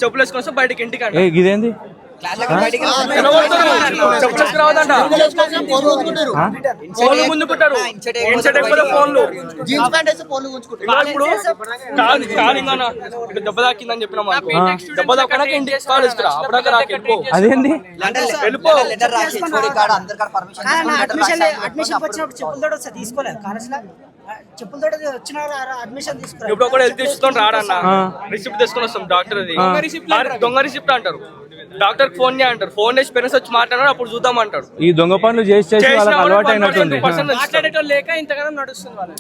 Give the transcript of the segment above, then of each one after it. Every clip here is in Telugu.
చెప్పులు వేసుకొని బయటకి ఇంటికి అంటే ఇదేంది ముందుకుంటారు దెబ్బ తాకిందని చెప్పిన దెబ్బ తాకడానికి ఇంటికి కాలేజ్ అదేంది ఇప్పుడు కూడా హెల్త్ ఇష్యూతో రాడన్న రిసిప్ట్ తీసుకొని వస్తాం డాక్టర్ అది దొంగ రిసిప్ట్ అంటారు. డాక్టర్ ఫోన్ అంటారు, ఫోన్ చేసి పేరెంట్స్ వచ్చి మాట్లాడారు అప్పుడు చూద్దాం అంటారు. ఈ దొంగ పనులు చేసి అలవాటు అయినట్టుంది.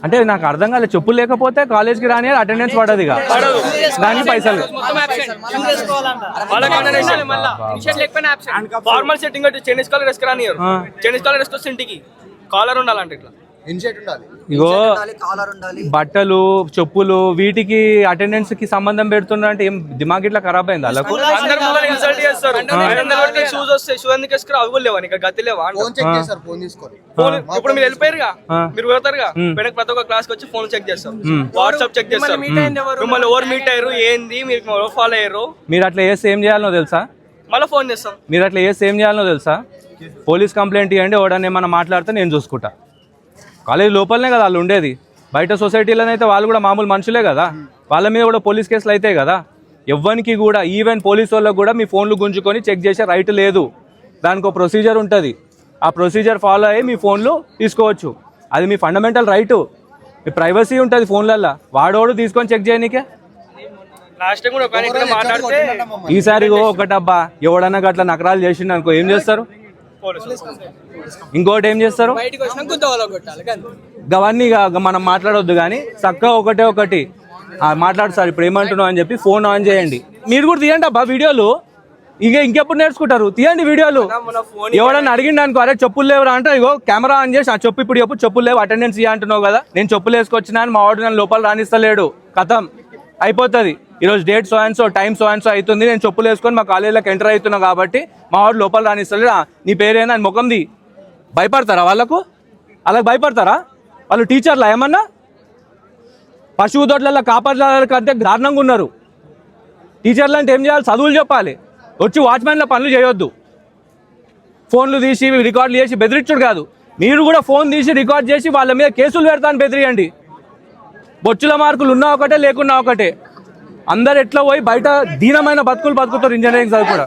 అంటే నాకు అర్థం కాలేదు, చెప్పులు లేకపోతే కాలేజ్ కి రాని అటెండెన్స్ పడదు, దానికి పైసలు. ఫార్మల్ సెట్టింగ్ చైనీస్ కాలర్ వేసుకురానియరు, చైనీస్ కాలర్ వేసుకొస్తే ఇంటికి కాలర్ ఉండాలంటే ఇట్లా ఇగో బట్టలు చెప్పులు వీటికి అటెండెన్స్ కి సంబంధం పెడుతున్నా అంటే ఏం దిమాగ్ ఇట్లా ఖరాబ్ అయింది అలా. ఇప్పుడు మీరు వెళ్ళిపోయారుగా, మీరు పోతారుగా ప్రతి ఒక్క క్లాస్ వచ్చి ఫోన్ చెక్ చేస్తారు, వాట్సాప్ చెక్ చేస్తారు, మిమ్మల్ని ఎవరు మీట్ అయ్యారు ఏంది మీరు ఫాలో అయ్యారు. మీరు అట్లా చేస్తే ఏం చేయాలనో తెలుసా? మళ్ళీ ఫోన్ చేస్తాం. మీరు అట్లా చేస్తే ఏం చేయాలనో తెలుసా? పోలీస్ కంప్లైంట్ ఇవ్వండి, ఎవడన్నా ఏమన్నా మాట్లాడితే నేను చూసుకుంటా. కాలేజ్ లోపలనే కదా వాళ్ళు ఉండేది, బయట సొసైటీలోనైతే వాళ్ళు కూడా మామూలు మనుషులే కదా, వాళ్ళ మీద కూడా పోలీస్ కేసులు అవుతాయి కదా. ఎవ్వరికి కూడా ఈవెన్ పోలీస్ వాళ్ళకు కూడా మీ ఫోన్లు గుంజుకొని చెక్ చేసే రైట్ లేదు. దానికి ఒక ప్రొసీజర్ ఉంటుంది, ఆ ప్రొసీజర్ ఫాలో అయ్యి మీ ఫోన్లు తీసుకోవచ్చు. అది మీ ఫండమెంటల్ రైటు, మీ ప్రైవసీ ఉంటుంది ఫోన్లల్లో. వాడోడు తీసుకొని చెక్ చేయనీకే. ఈసారి ఒకటబ్బా ఎవడన్నా అట్లా నకరాలు చేసిండు అనుకో ఏం చేస్తారు? ఇంకోటి ఏం చేస్తారు? అవన్నీ మనం మాట్లాడొద్దు కానీ చక్కగా ఒకటి మాట్లాడు సార్ ఇప్పుడు ఏమంటున్నావు అని చెప్పి ఫోన్ ఆన్ చేయండి. మీరు కూడా తీయండి అబ్బా వీడియోలు, ఇంకెప్పుడు నేర్చుకుంటారు, తీయండి వీడియోలు. ఎవడన్నా అడిగిండు అనుకో అరే చెప్పులు లేవురా అంటే ఇగో కెమెరా ఆన్ చేసి ఆ చెప్పు ఇప్పుడు చెప్పు చెప్పులు లేవు అటెండెన్స్ ఇవ్వ అంటున్నావు కదా, నేను చెప్పులు వేసుకొచ్చినా అని మా వాడు నన్ను లోపల రానిస్తలేడు, కథం అయిపోతుంది. ఈరోజు date so and so time so and so అవుతుంది, నేను చెప్పులు వేసుకొని మా కాలేజీలోకి ఎంటర్ అవుతున్నా కాబట్టి మా వాడు లోపల రానిస్తలేడు, నీ పేరేందని ముఖంది. భయపడతారా వాళ్ళకు? వాళ్ళకి భయపడతారా? వాళ్ళు టీచర్లా ఏమన్నా? పశువు దొడ్లలో కాపాడాల కంటే దారుణంగా ఉన్నారు. టీచర్లు అంటే ఏం చేయాలి? చదువులు చెప్పాలి, వచ్చి వాచ్మెన్ల పనులు చేయొద్దు. ఫోన్లు తీసి రికార్డులు చేసి బెదిరించుడు కాదు, మీరు కూడా ఫోన్ తీసి రికార్డ్ చేసి వాళ్ళ మీద కేసులు పెడతాను బెదిరియండి. బొచ్చుల మార్కులు ఉన్నా ఒకటే లేకున్నా ఒకటే. అందరు ఎట్లా పోయి బయట దీనమైన బతుకులు బతుకుతారు ఇంజనీరింగ్ చదువు కూడా.